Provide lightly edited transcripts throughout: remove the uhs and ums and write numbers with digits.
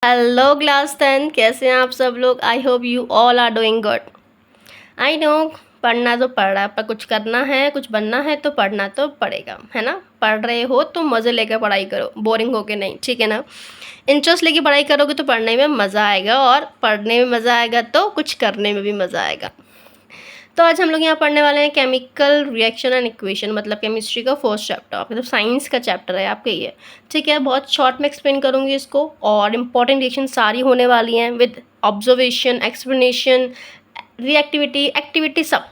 Hello class 10, कैसे हैं आप सब लोग। I hope you all are doing good. I know पढ़ना तो पड़ रहा है, पर कुछ करना है, कुछ बनना है तो पढ़ना तो पड़ेगा, है ना। पढ़ रहे हो तो मज़े लेकर पढ़ाई करो, बोरिंग होके नहीं, ठीक है ना। इंटरेस्ट लेके पढ़ाई करोगे तो पढ़ने में मज़ा आएगा, और पढ़ने में मज़ा आएगा तो कुछ करने में भी मज़ा आएगा। तो आज हम लोग यहाँ पढ़ने वाले हैं केमिकल रिएक्शन एंड इक्वेशन, मतलब केमिस्ट्री का फर्स्ट चैप्टर, मतलब साइंस का चैप्टर है आपका ये, ठीक है। बहुत शॉर्ट में एक्सप्लेन करूँगी इसको, और इम्पॉर्टेंट रिएक्शन सारी होने वाली हैं with observation, explanation, reactivity, activity, सब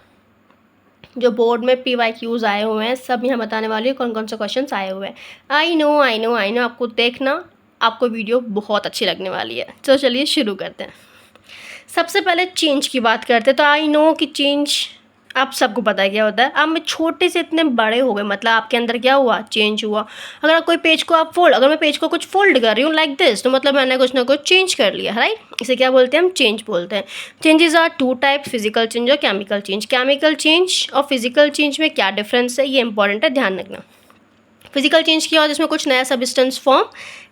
जो बोर्ड में PYQs आए हुए हैं सब यहाँ बताने वाली हूँ, कौन कौन से क्वेश्चन आए हुए हैं। आई नो आपको देखना, आपको वीडियो बहुत अच्छी लगने वाली है। तो चलिए शुरू करते हैं। सबसे पहले चेंज की बात करते हैं। तो आई नो कि चेंज आप सबको पता है क्या होता है। आप में छोटे से इतने बड़े हो गए, मतलब आपके अंदर क्या हुआ, चेंज हुआ। अगर कोई पेज को आप अगर मैं पेज को कुछ फोल्ड कर रही हूँ लाइक दिस, तो मतलब मैंने कुछ ना कुछ चेंज कर लिया, राइट। इसे क्या बोलते हैं, हम चेंज बोलते हैं। Changes are two type, physical change और केमिकल चेंज। केमिकल चेंज और फिजिकल चेंज में क्या डिफरेंस है, ये इंपॉर्टेंट है, ध्यान रखना। फिजिकल चेंज किया और जिसमें कुछ नया सब्सटेंस फॉर्म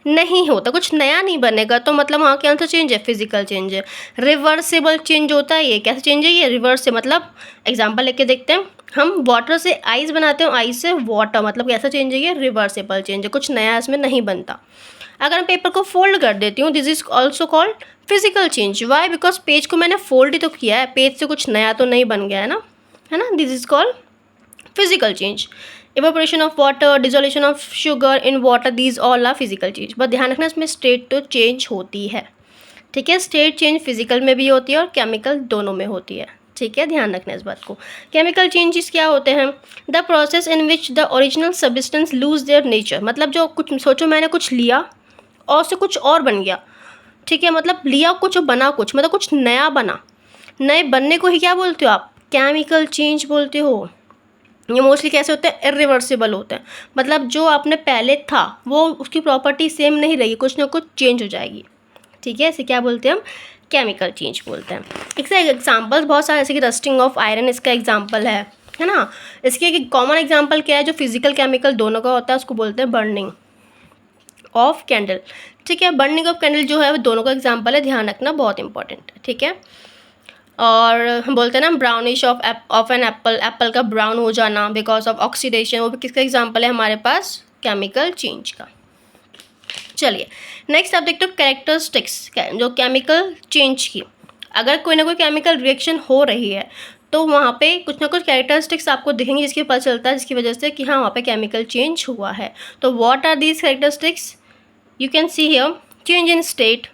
नहीं होता, कुछ नया नहीं बनेगा, तो मतलब हाँ क्या सा चेंज है, फिजिकल चेंज है। रिवर्सिबल चेंज होता है, ये कैसे चेंज है, ये रिवर्स से, मतलब एग्जांपल लेके देखते हैं। हम वाटर से आइस बनाते हैं, आइस से वाटर, मतलब कैसा चेंज है, ये रिवर्सिबल चेंज है, कुछ नया इसमें नहीं बनता। अगर मैं पेपर को फोल्ड कर देती हूँ, this is also called physical change. Why, because page को मैंने फोल्ड ही तो किया है, पेज से कुछ नया तो नहीं बन गया है ना। This is called physical change. Evaporation of water, dissolution of sugar in water, these all are physical change. बस ध्यान रखना, इसमें स्टेट तो चेंज होती है, ठीक है। स्टेट चेंज फिजिकल में भी होती है और केमिकल दोनों में होती है, ठीक है, ध्यान रखना इस बात को। केमिकल चेंजेस क्या होते हैं, the process in which the original substance lose their nature. मतलब जो कुछ सोचो, मैंने कुछ लिया और उससे कुछ और बन गया, ठीक है। मतलब लिया कुछ और बना कुछ, मतलब कुछ नया बना। नए बनने को ही क्या बोलते हो आप, केमिकल चेंज बोलते हो। ये मोस्टली कैसे होते हैं, इरिवर्सिबल होते हैं। मतलब जो आपने पहले था वो उसकी प्रॉपर्टी सेम नहीं रही, कुछ ना कुछ चेंज हो जाएगी, ठीक है। इसे क्या बोलते हैं हम, केमिकल चेंज बोलते हैं। इसके एग्जांपल्स बहुत सारे, जैसे कि रस्टिंग ऑफ आयरन इसका एग्जांपल है ना। इसके एक कॉमन एग्जांपल क्या है, जो फिजिकल केमिकल दोनों का होता है, उसको बोलते हैं बर्निंग ऑफ कैंडल, ठीक है। बर्निंग ऑफ कैंडल जो है वो दोनों का एग्जाम्पल है, ध्यान रखना, बहुत इंपॉर्टेंट है, ठीक है। और हम बोलते हैं ना brownish of an apple, apple का ब्राउन हो जाना बिकॉज ऑफ ऑक्सीडेशन, वो भी किसका एग्जांपल है हमारे पास, केमिकल चेंज का। चलिए नेक्स्ट आप देखते हो कैरेक्टरिस्टिक्स, जो केमिकल चेंज की। अगर कोई ना कोई केमिकल रिएक्शन हो रही है तो वहाँ पे कुछ ना कुछ कैरेक्टरिस्टिक्स आपको दिखेंगे, जिसके पता चलता है, जिसकी वजह से कि हाँ वहाँ पे केमिकल चेंज हुआ है। तो what are these characteristics, you can see here, change in state,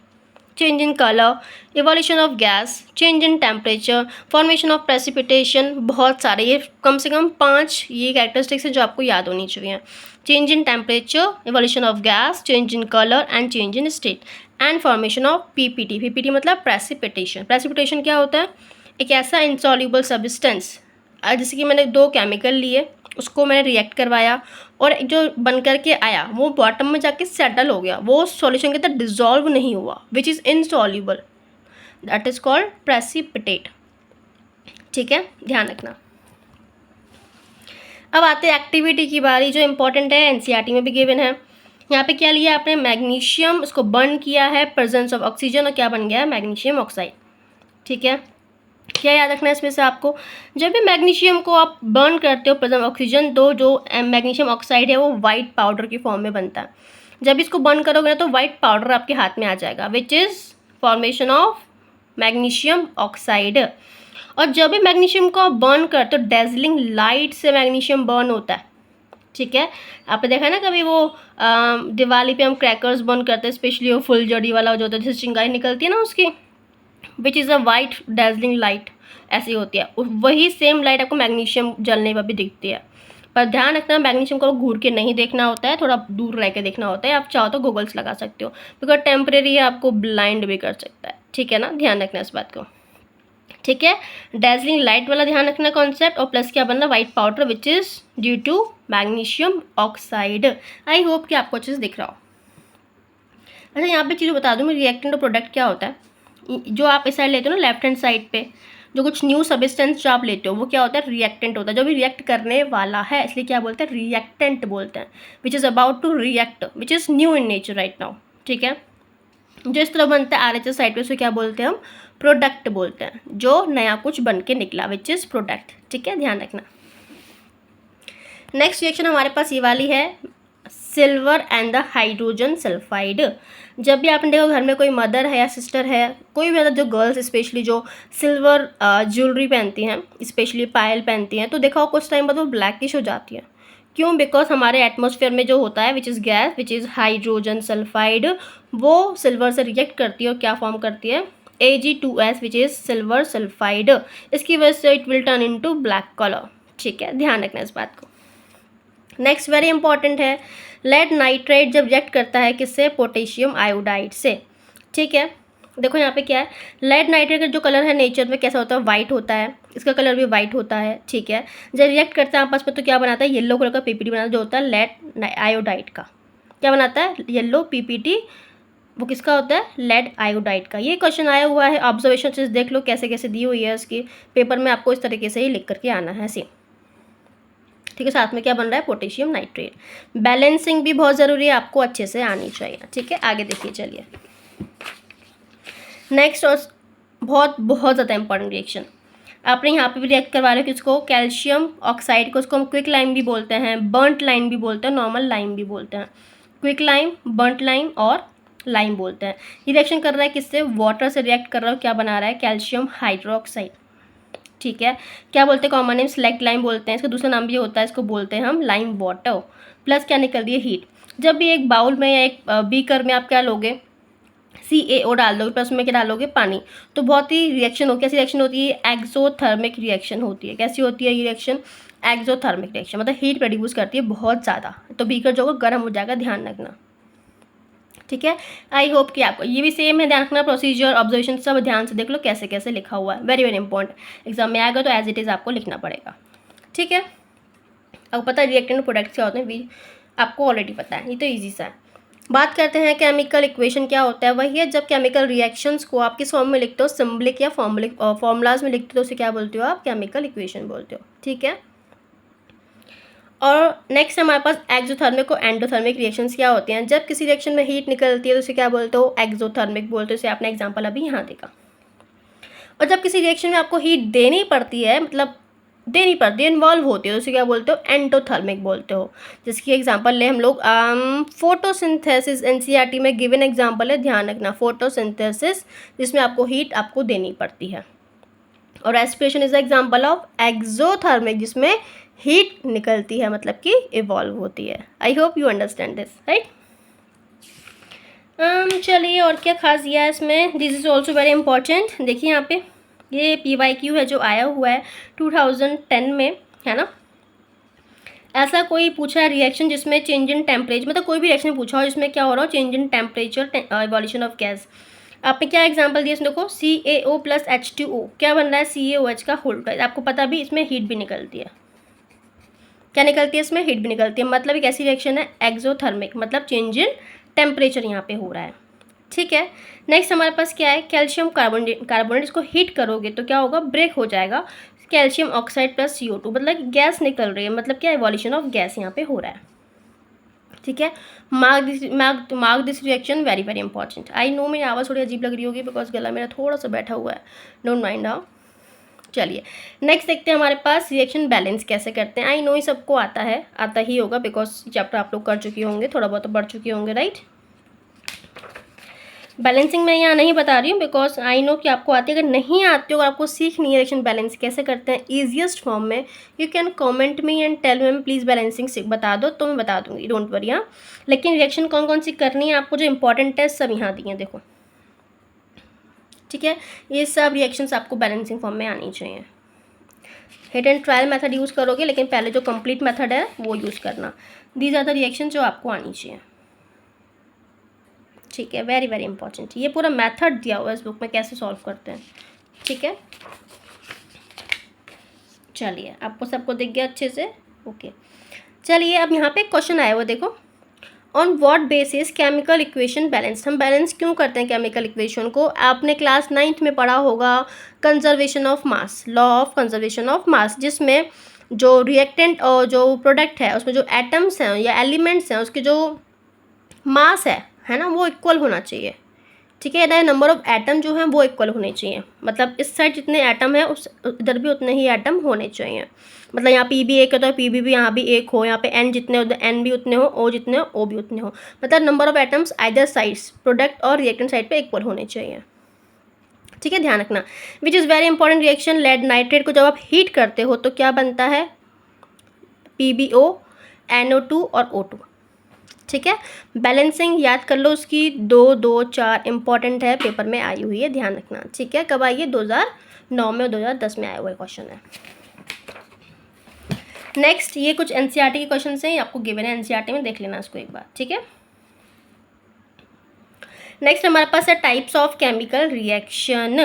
change in color, evolution of gas, change in temperature, formation of precipitation। बहुत सारे, ये कम से कम 5 ये कैरेक्टरिस्टिक्स हैं जो आपको याद होनी चाहिए। Change in temperature, evolution of gas, change in color and change in state and formation of PPT। PPT मतलब precipitation। precipitation क्या होता है, एक ऐसा insoluble substance, जैसे कि मैंने 2 केमिकल लिए, उसको मैंने रिएक्ट करवाया और जो बन करके आया वो बॉटम में जाके सेटल हो गया, वो सॉल्यूशन के अंदर डिजॉल्व नहीं हुआ, which is insoluble, that is called precipitate, ठीक है, ध्यान रखना। अब आते हैं एक्टिविटी की बारी, जो इंपॉर्टेंट है, एनसीईआरटी में भी गिवन है। यहाँ पे क्या लिया आपने, मैग्नीशियम, उसको बर्न किया है, प्रेजेंस ऑफ ऑक्सीजन, और क्या बन गया है, मैग्नीशियम ऑक्साइड, ठीक है। क्या याद रखना है इसमें से आपको, जब भी मैग्नीशियम को आप बर्न करते हो प्रेजेंट ऑक्सीजन, तो जो मैग्नीशियम ऑक्साइड है वो वाइट पाउडर की फॉर्म में बनता है। जब इसको बर्न करोगे ना तो वाइट पाउडर आपके हाथ में आ जाएगा, which is formation of magnesium oxide. और जब भी मैग्नीशियम को आप बर्न करते हो, डेजलिंग लाइट से मैग्नीशियम बर्न होता है, ठीक है। आपने देखा है ना कभी वो दिवाली पे हम क्रैकर्स बर्न करते हैं, स्पेशली वो फुलझड़ी वाला जो होता है, जैसे चिंगारी निकलती है ना उसकी, which is a white dazzling light, ऐसी होती है। वही सेम लाइट आपको मैग्नीशियम जलने पर भी दिखती है। पर ध्यान रखना, मैग्नीशियम को घूर के नहीं देखना होता है, थोड़ा दूर रह के देखना होता है। आप चाहो तो गूगल्स लगा सकते हो, बिकॉज टेम्परेरी आपको ब्लाइंड भी कर सकता है, ठीक है ना, ध्यान रखना इस बात को, ठीक है। डेजलिंग लाइट वाला ध्यान रखना कॉन्सेप्ट, और प्लस क्या बनना, white powder, which is due to magnesium oxide. I hope कि आपको अच्छे से दिख रहा हो। अच्छा यहाँ पे चीज़ बता दूँ मैं, रिएक्टेंट और प्रोडक्ट क्या होता है। जो आप इस साइड लेते हो ना, लेफ्ट हैंड साइड पे जो कुछ न्यू सब्सटेंस जो आप लेते हो, वो क्या होता है, रिएक्टेंट होता है, जो भी रिएक्ट करने वाला है, इसलिए क्या बोलते हैं, रिएक्टेंट बोलते हैं, which is about to react, which is new in nature right now, ठीक है। जो इस तरह बनता है RHS साइड पे उसे क्या बोलते हैं हम, प्रोडक्ट बोलते हैं, जो नया कुछ बन के निकला विच इज़ प्रोडक्ट। ठीक है, ध्यान रखना। नेक्स्ट रिएक्शन हमारे पास ये वाली है, silver and the hydrogen sulphide. जब भी आपने देखो घर में कोई मदर है या सिस्टर है, कोई भी मतलब जो गर्ल्स स्पेशली जो सिल्वर ज्वेलरी पहनती हैं, स्पेशली पायल पहनती हैं, तो देखो कुछ टाइम बाद वो ब्लैकिश हो जाती है। क्यों? बिकॉज हमारे एटमॉस्फेयर में जो होता है which is gas which is hydrogen sulphide, वो सिल्वर से रिएक्ट करती है और क्या फॉर्म करती है, Ag2S which is silver sulphide. इसकी वजह से it will turn into black colour. ठीक है, ध्यान रखना इस बात को। नेक्स्ट वेरी इंपॉर्टेंट है, लेड नाइट्रेट जब रिएक्ट करता है किससे, पोटेशियम आयोडाइड से। ठीक है, देखो यहाँ पे क्या है, लेड नाइट्रेट का जो कलर है नेचर में कैसा होता है, वाइट होता है, इसका कलर भी वाइट होता है। ठीक है, जब रिएक्ट करता है आपस में तो क्या बनाता है, येलो कलर का पीपीटी बनाता है, जो होता है लेड आयोडाइड का। क्या बनाता है, येलो पीपीटी, वो किसका होता है, लेड आयोडाइड का। ये क्वेश्चन आया हुआ है, ऑब्जर्वेशन से देख लो कैसे कैसे दी हुई है इसकी पेपर में, आपको इस तरीके से ही लिख करके आना है सेम। ठीक है, साथ में क्या बन रहा है, पोटेशियम नाइट्रेट। बैलेंसिंग भी बहुत ज़रूरी है, आपको अच्छे से आनी चाहिए। ठीक है, आगे देखिए चलिए। नेक्स्ट और बहुत बहुत ज़्यादा इंपॉर्टेंट रिएक्शन, आपने यहाँ पे भी रिएक्ट करवा रहे हो किसको, कैल्शियम ऑक्साइड को, उसको हम क्विक लाइम भी बोलते हैं, बर्नट लाइम भी बोलते हैं, नॉर्मल लाइम भी बोलते हैं। क्विक लाइम, बर्नट लाइम और लाइम बोलते हैं। ये रिएक्शन कर रहा है किससे, वाटर से रिएक्ट कर रहा है, क्या बना रहा है, कैल्शियम हाइड्रोक्साइड। ठीक है, क्या बोलते हैं, कॉमन नेम स्लैक्ट लाइम बोलते हैं, इसका दूसरा नाम भी होता है, इसको बोलते हैं हम लाइम वाटर। प्लस क्या निकल रही है, हीट। जब भी एक बाउल में या एक बीकर में आप क्या लोगे, CaO डाल दोगे, प्लस में क्या डालोगे, पानी, तो बहुत ही रिएक्शन हो, कैसी रिएक्शन होती है, एक्सोथर्मिक रिएक्शन होती है। कैसी होती है ये रिएक्शन, एक्सोथर्मिक रिएक्शन, मतलब हीट प्रोड्यूस करती है बहुत ज़्यादा, तो बीकर जो होगा गर्म हो जाएगा, ध्यान रखना। ठीक है, आई होप कि आपको ये भी सेम है, ध्यान रखना, प्रोसीजर ऑब्जर्वेशन सब ध्यान से देख लो कैसे कैसे लिखा हुआ है, वेरी वेरी इंपॉर्टेंट, एग्जाम में आएगा तो एज इट इज़ आपको लिखना पड़ेगा। ठीक है, अब पता है रिएक्टेंट प्रोडक्ट्स क्या होते हैं, आपको ऑलरेडी पता है, ये तो ईजी सा है। बात करते हैं केमिकल इक्वेशन क्या होता है, वही है जब केमिकल रिएक्शंस को आप किस फॉर्म में लिखते हो, सिम्बलिक या फॉर्मूलाज में लिखते हो, उसे क्या बोलते हो आप, केमिकल इक्वेशन बोलते हो। ठीक है, और नेक्स्ट हमारे पास एक्सोथर्मिक और एंडोथर्मिक रिएक्शंस क्या होते हैं, जब किसी रिएक्शन में हीट निकलती है तो उसे क्या बोलते हो, एक्सोथर्मिक बोलते हो, इसे आपने एग्जांपल अभी यहाँ देखा। और जब किसी रिएक्शन में आपको हीट देनी पड़ती है, मतलब देनी पड़ती है, इन्वॉल्व होती है, तो उसे क्या बोलते हो, एंडोथर्मिक बोलते हो। जिसकी एग्जांपल ले हम लोग फोटोसिंथेसिस, NCERT में गिवन एग्जांपल है, ध्यान रखना, फोटोसिंथेसिस जिसमें आपको हीट आपको देनी पड़ती है। और respiration is the example of exothermic जिसमें हीट निकलती है, मतलब कि इवॉल्व होती है। आई hope you understand this, right. चलिए, और क्या खास दिया है इसमें, this is also very important. देखिए यहाँ पे ये PYQ है जो आया हुआ है 2010 में, है ना। ऐसा कोई पूछा है रिएक्शन जिसमें चेंज इन टेम्परेचर, मतलब कोई भी रिएक्शन पूछा हो जिसमें क्या हो रहा हो, change in temperature, evolution of gas. आपने क्या एग्जांपल दिया इसमें, देखो CaO + H2O, क्या बन रहा है, CaOH का होल प्राइस। आपको पता भी इसमें हीट भी निकलती है, क्या निकलती है इसमें, हीट भी निकलती है, मतलब एक ऐसी रिएक्शन है एक्सोथर्मिक, मतलब चेंज इन टेम्परेचर यहाँ पे हो रहा है। ठीक है, नेक्स्ट हमारे पास क्या है, कैल्शियम कार्बोनेट, इसको हीट करोगे तो क्या होगा, ब्रेक हो जाएगा, कैल्शियम ऑक्साइड + CO2, मतलब गैस निकल रही है, मतलब क्या, इवोल्यूशन ऑफ गैस यहाँ पे हो रहा है। ठीक है, mark this reaction, very very important. I know मेरी आवाज़ थोड़ी अजीब लग रही होगी बिकॉज गला मेरा थोड़ा सा बैठा हुआ है, डोंट माइंड आओ। चलिए नेक्स्ट देखते हैं हमारे पास रिएक्शन बैलेंस कैसे करते हैं। आई नो ये सबको आता है, आता ही होगा बिकॉज चैप्टर आप लोग कर चुके होंगे, थोड़ा बहुत तो पढ़ चुके होंगे, राइट। बैलेंसिंग मैं यहाँ नहीं बता रही हूँ बिकॉज आई नो कि आपको आती है, अगर नहीं आती हो, अगर आपको सीखनी है रिएक्शन बैलेंस कैसे करते हैं ईजिएस्ट फॉर्म में, you can comment me and tell me please balancing बता दो तो मैं बता दूँगी, डोंट वरी। हाँ, लेकिन रिएक्शन कौन कौन सी करनी है आपको, जो इंपॉर्टेंट है सब यहाँ दिए हैं, देखो। ठीक है, ये सब रिएक्शंस आपको बैलेंसिंग फॉर्म में आनी चाहिए। Hit and trial method use करोगे, लेकिन पहले जो कंप्लीट मेथड है वो यूज़ करना। दीज आर द रिएक्शन जो आपको आनी चाहिए। ठीक है, वेरी वेरी इंपॉर्टेंट, ये पूरा मेथड दिया हुआ है इस बुक में कैसे सॉल्व करते हैं। ठीक है, चलिए आपको सबको दिख गया अच्छे से, ओके। चलिए अब यहाँ पे क्वेश्चन आया हुआ, देखो, on what basis chemical equation balance, हम बैलेंस क्यों करते हैं केमिकल इक्वेशन को। आपने क्लास 9th में पढ़ा होगा conservation of mass, law of conservation of mass, जिसमें जो रिएक्टेंट और जो प्रोडक्ट है उसमें जो एटम्स हैं या एलिमेंट्स हैं उसके जो मास है ना, वो इक्वल होना चाहिए। ठीक है, नंबर ऑफ एटम जो है वो इक्वल होने चाहिए, मतलब इस साइड जितने एटम है उस इधर भी उतने ही एटम होने चाहिए। मतलब यहाँ पी भी एक है तो पी भी यहाँ भी एक हो, यहाँ पे एन जितने हो एन भी उतने हो, ओ जितने हो ओ भी उतने हो, मतलब number of atoms either sides product और रिएक्टेंट साइड पे इक्वल होने चाहिए। ठीक है, ध्यान रखना। Which is very important reaction, lead nitrate को जब आप हीट करते हो तो क्या बनता है, PbO, NO2 और O2। ठीक है, बैलेंसिंग याद कर लो उसकी, 2, 2, 4 इंपॉर्टेंट है, पेपर में आई हुई है, ध्यान रखना। ठीक है, कब आई है, 2009 में और 2010 में आया हुआ क्वेश्चन है। नेक्स्ट, ये कुछ एनसीईआरटी के क्वेश्चन हैं, आपको गिवन है एनसीईआरटी में, देख लेना इसको एक बार। ठीक है, नेक्स्ट हमारे पास है types of chemical reaction.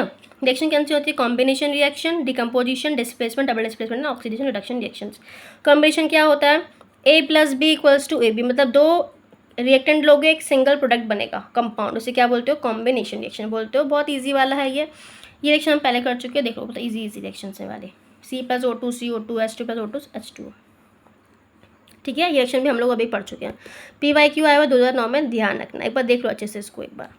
Reaction कैसी होती है, combination reaction, decomposition, displacement, double displacement, oxidation, reduction reactions. Combination क्या होता है, A+B=AB, मतलब दो रिएक्टेंट लोगे एक सिंगल प्रोडक्ट बनेगा कंपाउंड, उसे क्या बोलते हो, कॉम्बिनेशन रिएक्शन बोलते हो। बहुत ईजी वाला है ये रिएक्शन हम पहले कर चुके हैं, देख लो बहुत ईजी रिएक्शन है वाले, C+O2 CO2 H2+O2 H2। ठीक है, ये रिएक्शन भी हम लोग अभी पढ़ चुके हैं। PYQ आया हुआ 2009 में, ध्यान रखना, एक बार देख लो अच्छे से इसको एक बार,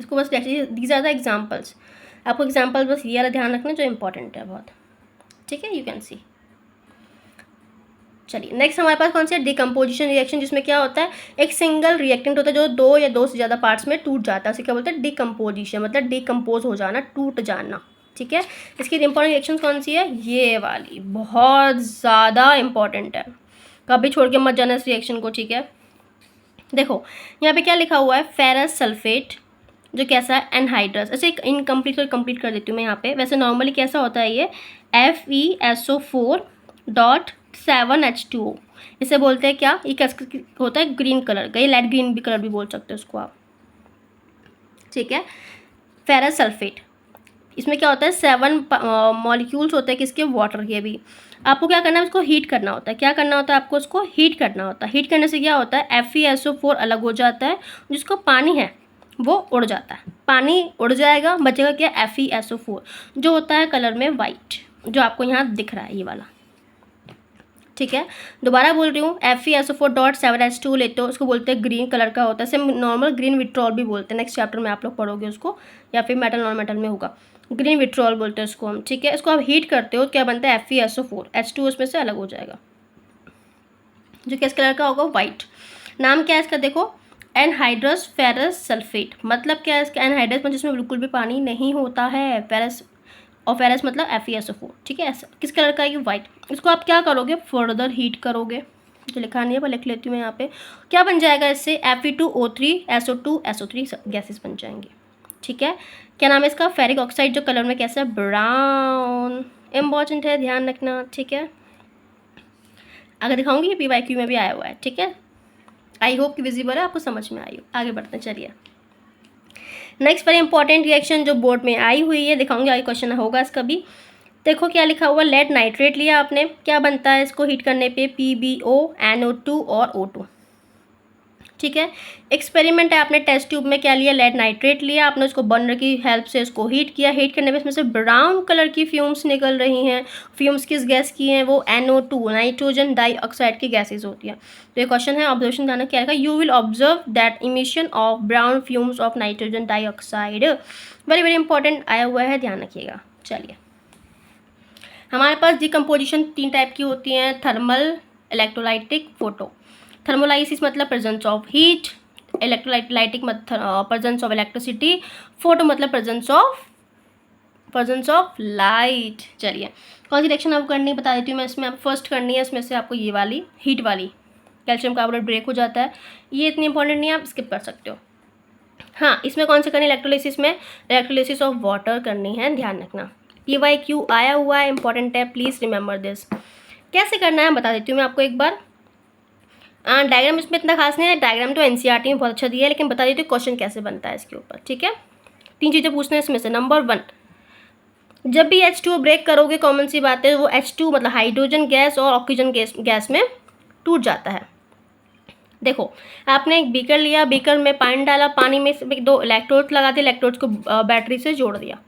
इसको बस दीज आर द एग्जाम्पल्स, आपको एग्जाम्पल बस ये वाला ध्यान रखना जो इंपॉर्टेंट है बहुत। ठीक है, यू कैन सी। चलिए नेक्स्ट हमारे पास कौन सी है, डिकम्पोजिशन रिएक्शन, जिसमें क्या होता है, एक सिंगल रिएक्टेंट होता है जो 2 या 2 से ज़्यादा पार्ट्स में टूट जाता है, उसे क्या बोलते हैं, डिकम्पोजिशन, मतलब डिकम्पोज हो जाना, टूट जाना। ठीक है, इसकी इंपॉर्टेंट रिएक्शन कौन सी है, ये वाली बहुत ज़्यादा इंपॉर्टेंट है, कभी छोड़ के मत जाना इस रिएक्शन को। ठीक है, देखो यहाँ पे क्या लिखा हुआ है, फेरस सल्फेट जो कैसा है, एनहाइड्रस। ऐसे इनकम्प्लीट और कंप्लीट कर देती हूँ मैं यहाँ पे। वैसे नॉर्मली कैसा होता है ये, FeSO4.7H2O, इसे बोलते हैं क्या, ये कैसा होता है, ग्रीन कलर का, ये लाइट ग्रीन भी कलर भी बोल सकते हो उसको आप। ठीक है, फेरस सल्फेट, इसमें क्या होता है, 7 मॉलिक्यूल्स होते हैं किसके, वाटर के भी। आपको क्या करना है, उसको हीट करना होता है, क्या करना होता है आपको, उसको हीट करना होता है। हीट करने से क्या होता है, FeSO4 अलग हो जाता है, जिसको पानी है वो उड़ जाता है, पानी उड़ जाएगा, बचेगा क्या, FeSO4 जो होता है कलर में वाइट, जो आपको यहाँ दिख रहा है ये वाला। ठीक है, दोबारा बोल रही हूँ, FeSO4.7H2 लेते हो, उसको बोलते हैं ग्रीन कलर का होता है, सेम नॉर्मल ग्रीन विट्रॉल भी बोलते हैं, नेक्स्ट चैप्टर में आप लोग पढ़ोगे उसको, या फिर मेटल नॉन मेटल में होगा, ग्रीन विट्रॉल बोलते हैं उसको हम। ठीक है, इसको आप हीट करते हो, क्या बनता है, FeSO4, H2 उसमें से अलग हो जाएगा, जो किस कलर का होगा, वाइट। नाम क्या है इसका, देखो, एनहाइड्रस फेरस सल्फेट, मतलब क्या है इसका, एनहाइड्रस मतलब जिसमें बिल्कुल भी पानी नहीं होता है, फेरस, और फेरस मतलब FeSO4। ठीक है, ऐसा किस कलर का है, ये वाइट। इसको आप क्या करोगे, फर्दर हीट करोगे, जो लिखा नहीं है पर लिख लेती हूँ मैं यहाँ पे, क्या बन जाएगा इससे, Fe2O3 SO2 SO3 गैसेस बन जाएंगे। ठीक है, क्या नाम है इसका, फेरिक ऑक्साइड, जो कलर में कैसा है, ब्राउन, इम्पॉर्टेंट है, ध्यान रखना। ठीक है, अगर दिखाऊंगी ये PYQ में भी आया हुआ है। ठीक है, आई होप कि विजिबल है, आपको समझ में आई हो। आगे बढ़ते हैं, चलिए नेक्स्ट वेरी इंपॉर्टेंट रिएक्शन जो बोर्ड में आई हुई है, दिखाऊंगी आगे क्वेश्चन होगा इसका भी। देखो क्या लिखा हुआ, लेड नाइट्रेट लिया आपने, क्या बनता है इसको हीट करने पे, PbO, NO2 और O2। ठीक है, एक्सपेरिमेंट है, आपने टेस्ट ट्यूब में क्या लिया, लेड नाइट्रेट लिया, आपने उसको बर्नर की हेल्प से उसको हीट किया, हीट करने में इसमें से ब्राउन कलर की फ्यूम्स निकल रही हैं। फ्यूम्स किस गैस की हैं, वो NO2 नाइट्रोजन डाइऑक्साइड की गैसेज होती हैं। तो ये क्वेश्चन है, ऑब्जर्वेशन ध्यान क्या रखा, you will observe that emission of brown fumes of nitrogen dioxide, very very important आया हुआ है, ध्यान रखिएगा। चलिए हमारे पास डिकम्पोजिशन 3 टाइप की होती हैं, थर्मल, इलेक्ट्रोलाइटिक, फोटो। थर्मोलाइसिस मतलब प्रेजेंस ऑफ हीट, इलेक्ट्रोलाइटिक मतलब प्रेजेंस ऑफ इलेक्ट्रिसिटी, फोटो मतलब प्रेजेंस ऑफ लाइट। चलिए कौन सी रिएक्शन आपको करनी बता देती हूँ मैं, इसमें आप फर्स्ट करनी है, इसमें से आपको ये वाली हीट वाली, कैल्शियम कार्बोनेट ब्रेक हो जाता है, ये इतनी इंपॉर्टेंट नहीं है, आप स्किप कर सकते हो। हाँ, इसमें कौन सी करनी है, इलेक्ट्रोलिसिस में इलेक्ट्रोलिसिस ऑफ वाटर करनी है, ध्यान रखना। PYQ आया हुआ है, इंपॉर्टेंट है, प्लीज़ रिमेंबर दिस। कैसे करना है बता देती हूँ मैं आपको एक बार। डायग्राम इसमें इतना खास नहीं है, डायग्राम तो NCERT में बहुत अच्छा दिया है, लेकिन बता देती हूँ क्वेश्चन कैसे बनता है इसके ऊपर। ठीक है, 3 चीज़ें पूछना है इसमें से। नंबर 1, जब भी H2O ब्रेक करोगे, कॉमन सी बात है, वो H2 मतलब हाइड्रोजन गैस और ऑक्सीजन गैस में टूट जाता है। देखो आपने एक बीकर लिया, बीकर में पानी डाला, पानी में 2 इलेक्ट्रोड लगा दिए, इलेक्ट्रोड को बैटरी से जोड़ दिया।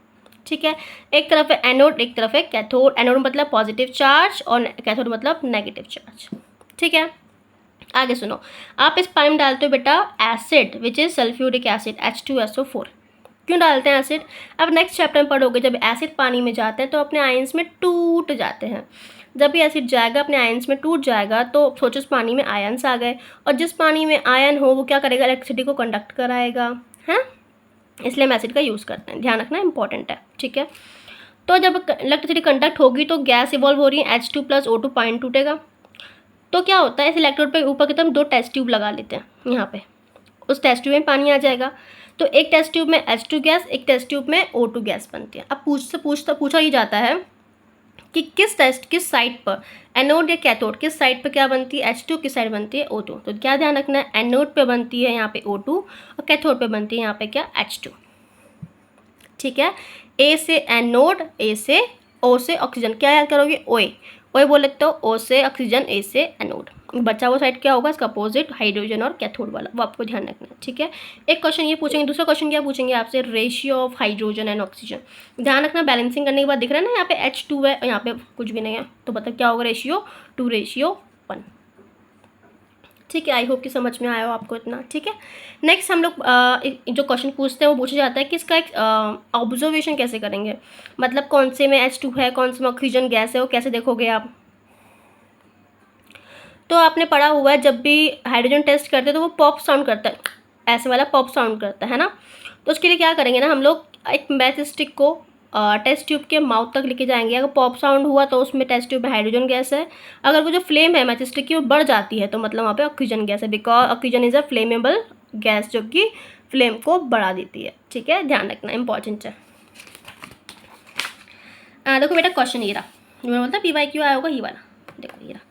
ठीक है, एक तरफ है एनोड, एक तरफ है कैथोड। एनोड मतलब पॉजिटिव चार्ज और कैथोड मतलब नेगेटिव चार्ज। ठीक है, आगे सुनो, आप इस पानी में डालते हो बेटा acid which is sulphuric acid H2SO4। क्यों डालते हैं एसिड? अब नेक्स्ट चैप्टर में पढ़ोगे, जब एसिड पानी में जाते हैं तो अपने आयंस में टूट जाते हैं। जब भी एसिड जाएगा अपने आयंस में टूट जाएगा, तो सोचो उस पानी में आयंस आ गए, और जिस पानी में आयन हो वो क्या करेगा, इलेक्ट्रिसिटी को कंडक्ट कराएगा, है, इसलिए हम एसिड का यूज़ करते हैं। ध्यान रखना इंपॉर्टेंट है, ठीक है। तो जब इलेक्ट्रिसिटी कंडक्ट होगी तो गैस इवॉल्व हो रही है, H2 + O2 पॉइंट टूटेगा। तो क्या होता है, इस इलेक्ट्रोड पे ऊपर की तरफ 2 टेस्ट ट्यूब लगा लेते हैं यहाँ पे, उस टेस्ट ट्यूब में पानी आ जाएगा। तो एक टेस्ट ट्यूब में H2 गैस, एक टेस्ट ट्यूब में O2 गैस बनती है। अब पूछा ही जाता है कि किस साइड पर, एनोड या कैथोड, किस साइड पर क्या बनती है H2, किस साइड बनती है O2। तो क्या ध्यान रखना है, एनोड पे बनती है यहाँ पे O2 और कैथोड पे बनती है यहाँ पे क्या, H2, ठीक है। ए से एनोड, ए से O से ऑक्सीजन, क्या याद करोगे, ओए ओए बोले तो O से ऑक्सीजन, ए से एनोड। बचा हुआ साइड क्या होगा, इसका अपोजिट हाइड्रोजन और कैथोड वाला, वो आपको ध्यान रखना है, ठीक है। एक क्वेश्चन ये पूछेंगे, दूसरा क्वेश्चन क्या पूछेंगे आपसे, ratio of hydrogen and oxygen. ध्यान रखना, बैलेंसिंग करने के बाद दिख रहा है ना यहाँ पे H2 है और यहाँ पे कुछ भी नहीं है, तो मतलब क्या होगा, रेशियो 2:1, ठीक है। आई होप कि समझ में आया हो आपको इतना, ठीक है। नेक्स्ट हम लोग जो क्वेश्चन पूछते हैं वो पूछा जाता है कि इसका एक ऑब्जर्वेशन कैसे करेंगे, मतलब कौन से में H2 है, कौन से में ऑक्सीजन गैस है, वो कैसे देखोगे आप। तो आपने पढ़ा हुआ है, जब भी हाइड्रोजन टेस्ट करते हैं तो वो पॉप साउंड करता है, ऐसे वाला पॉप साउंड करता है ना। तो उसके लिए क्या करेंगे ना, हम लोग एक मैथ स्टिक को टेस्ट ट्यूब के माउथ तक लेके जाएंगे। अगर पॉप साउंड हुआ तो उसमें टेस्ट ट्यूब में हाइड्रोजन गैस है, अगर वो जो फ्लेम है मैथ स्टिक की वो बढ़ जाती है तो मतलब वहाँ पे ऑक्सीजन गैस है, because oxygen is a flammable gas जो कि फ्लेम को बढ़ा देती है, ठीक है। ध्यान रखना इंपॉर्टेंट है। देखो बेटा क्वेश्चन ये रहा, जो बोलता PYQ आया होगा, ये वाला देखो, ये रहा,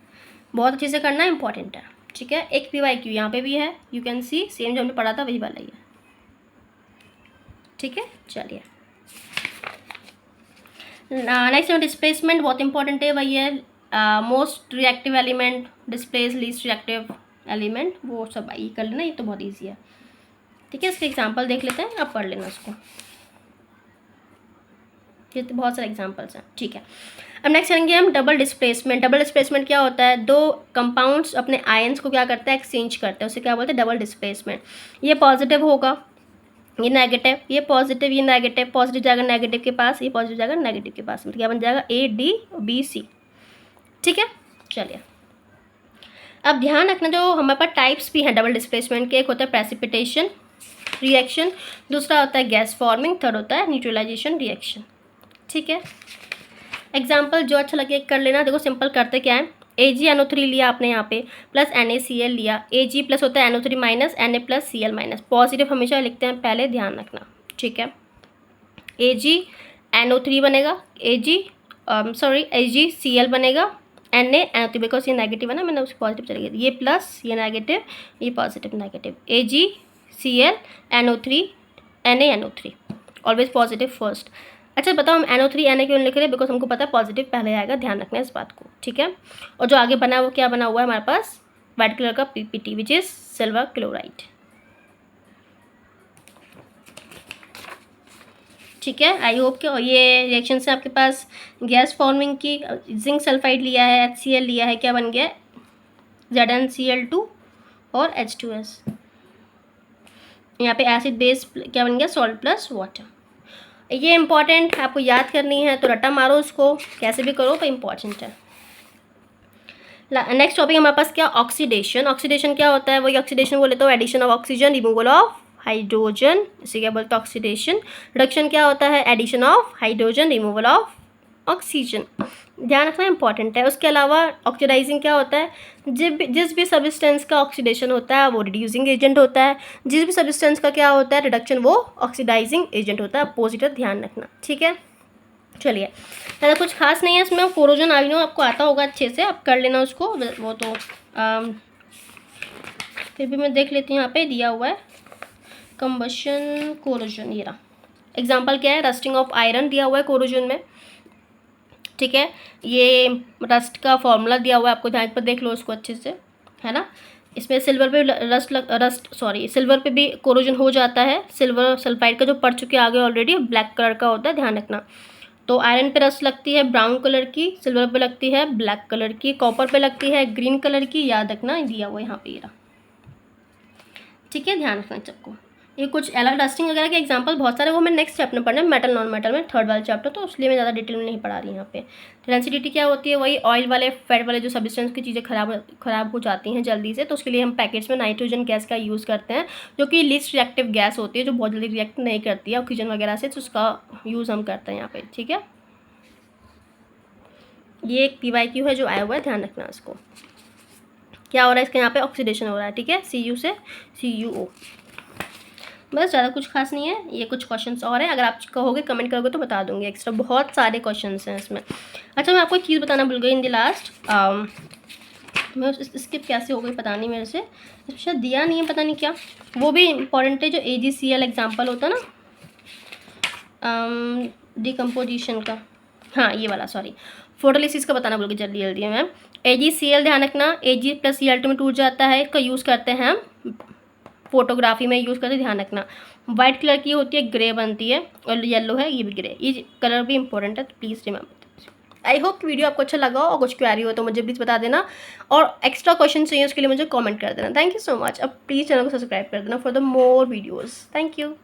बहुत अच्छे से करना इंपॉर्टेंट है, ठीक है। एक PYQ यहाँ पे भी है, यू कैन सी, सेम जो हमने पढ़ा था वही वाला ही है, ठीक है। चलिए नेक्स्ट डिस्प्लेसमेंट, बहुत इंपॉर्टेंट है, वही है most reactive element displace least reactive element, वो सब ये कर लेना, ये तो बहुत ईजी है, ठीक है। इसके एग्जाम्पल देख लेते हैं, आप पढ़ लेना उसको, ये तो बहुत सारे एग्जाम्पल्स हैं, ठीक है। अब नेक्स्ट करेंगे हम डबल डिस्प्लेसमेंट। डबल डिस्प्लेसमेंट क्या होता है, दो कंपाउंड्स अपने आयंस को क्या करता है, एक्सचेंज करते हैं, उसे क्या बोलते हैं, डबल डिस्प्लेसमेंट। ये पॉजिटिव होगा, ये नेगेटिव, ये पॉजिटिव, ये नेगेटिव, पॉजिटिव जाएगा नेगेटिव के पास, ये पॉजिटिव जाएगा नेगेटिव के पास, मतलब क्या बन जाएगा ADBC, ठीक है। चलिए अब ध्यान रखना, जो हमारे पास टाइप्स भी हैं डबल डिस्प्लेसमेंट के, एक होता है प्रेसिपिटेशन रिएक्शन, दूसरा होता है गैस फॉर्मिंग, थर्ड होता है न्यूट्रलाइजेशन रिएक्शन, ठीक है। एग्जाम्पल जो अच्छा लगे कर लेना। देखो सिंपल करते क्या है, AgNO3 लिया आपने यहाँ पे प्लस NaCl लिया, Ag प्लस होता है NO3 minus, Na plus Cl minus, positive हमेशा लिखते हैं पहले, ध्यान रखना, ठीक है। AgNO3 बनेगा, AgCl बनेगा, NaNO3 बिकॉज ये नेगेटिव है ना, मैंने उसको पॉजिटिव चली गई, ये प्लस, ये नेगेटिव, ये positive negative, AgCl NO3 NaNO3, always positive first. अच्छा बताओ हम NO3 Na क्यों लिख रहे हैं, बिकॉज हमको पता है पॉजिटिव पहले आएगा, ध्यान रखना है इस बात को, ठीक है। और जो आगे बना है वो क्या बना हुआ है हमारे पास, वाइट कलर का PPT which is silver chloride, ठीक है। आई होप कि ये रिएक्शन से आपके पास गैस फॉर्मिंग की, जिंक सल्फाइड लिया है, HCl लिया है, क्या बन गया ZnCl2 और H2S, यहाँ पे एसिड बेस क्या बन गया, सॉल्ट प्लस वाटर। ये इंपॉर्टेंट आपको याद करनी है, तो रट्टा मारो उसको, कैसे भी करो पर इंपॉर्टेंट है। नेक्स्ट टॉपिक हमारे पास क्या, ऑक्सीडेशन। ऑक्सीडेशन क्या होता है, वही ऑक्सीडेशन बोले तो addition of oxygen, removal of hydrogen, इसे क्या बोलते हैं ऑक्सीडेशन। रिडक्शन क्या होता है, addition of hydrogen, removal of oxygen, ध्यान रखना इंपॉर्टेंट है। उसके अलावा ऑक्सीडाइजिंग क्या होता है, जिस भी सब्सटेंस का ऑक्सीडेशन होता है वो रिड्यूसिंग एजेंट होता है, जिस भी सब्सटेंस का क्या होता है रिडक्शन, वो ऑक्सीडाइजिंग एजेंट होता है, अपोजिट, ध्यान रखना, ठीक है। चलिए ज़्यादा कुछ खास नहीं है इसमें, कोरोजन आई नो आपको आता होगा अच्छे से, आप कर लेना उसको, वो तो फिर भी मैं देख लेती हूँ, यहाँ पे दिया हुआ है कंबशन कोरोजन, ये रहा एग्जाम्पल क्या है, रस्टिंग ऑफ आयरन दिया हुआ है कोरोजन में, ठीक है। ये रस्ट का फॉर्मूला दिया हुआ है आपको, ध्यान पर देख लो उसको अच्छे से, है ना। इसमें सिल्वर पे सिल्वर पे भी कोरोजन हो जाता है, सिल्वर सल्फाइड का जो पढ़ चुके आगे ऑलरेडी, ब्लैक कलर का होता है, ध्यान रखना। तो आयरन पे रस्ट लगती है ब्राउन कलर की, सिल्वर पे लगती है ब्लैक कलर की, कॉपर पे लगती है ग्रीन कलर की, याद रखना दिया हुआ यहाँ पे ये रहा, ठीक है, ध्यान रखना सबको। ये कुछ एलॉय डस्टिंग वगैरह के एग्जांपल बहुत सारे, वो मैं नेक्स्ट चैप्टर में पढ़ना है, मेटल नॉन मेटल में, थर्ड वाला चैप्टर, तो इसलिए मैं ज़्यादा डिटेल में नहीं पढ़ा रही यहाँ पे। डेंसिटी क्या होती है, वही ऑयल वाले फैट वाले जो सब्सटेंस की चीज़ें खराब हो जाती हैं जल्दी से, तो उसके लिए हम पैकेट्स में नाइट्रोजन गैस का यूज़ करते हैं, जो कि लीस्ट रिएक्टिव गैस होती है, जो बहुत जल्दी रिएक्ट नहीं करती है ऑक्सीजन वगैरह से, तो उसका यूज़ हम करते हैं यहाँ पे, ठीक है। ये एक PYQ है जो आया हुआ है, ध्यान रखना इसको। क्या हो रहा है इसके यहाँ पे, ऑक्सीडेशन हो रहा है, ठीक है, Cu से CuO। बस, ज़्यादा कुछ खास नहीं है। ये कुछ क्वेश्चंस और हैं, अगर आप कहोगे कमेंट करोगे तो बता दूंगी एक्स्ट्रा, बहुत सारे क्वेश्चंस हैं इसमें। अच्छा, मैं आपको एक चीज़ बताना भूल गई इन द लास्ट, मैं स्किप कैसे हो गई पता नहीं मेरे से, शायद दिया नहीं है, पता नहीं क्या, वो भी इंपॉर्टेंट है, जो AgCl एग्जाम्पल होता है ना डिकम्पोजिशन का, हाँ ये वाला, सॉरी, फोटोलिसिस का बताना भूल गई, जल्दी जल्दी मैम। AgCl ध्यान रखना, Ag + Cl2 में टूट जाता है, इसका यूज़ करते हैं हम फोटोग्राफी में, यूज़ करते, ध्यान रखना। वाइट कलर की होती है, ग्रे बनती है, और येलो है, ये भी ग्रे, ये कलर भी इंपॉर्टेंट है, तो please remember. I hope video आपको अच्छा लगा हो, और कुछ क्वेरी हो तो मुझे प्लीज़ बता देना, और एक्स्ट्रा क्वेश्चन चाहिए उसके लिए मुझे कमेंट कर देना। Thank you so much. अब प्लीज़ चैनल को सब्सक्राइब कर देना for the more videos. Thank you.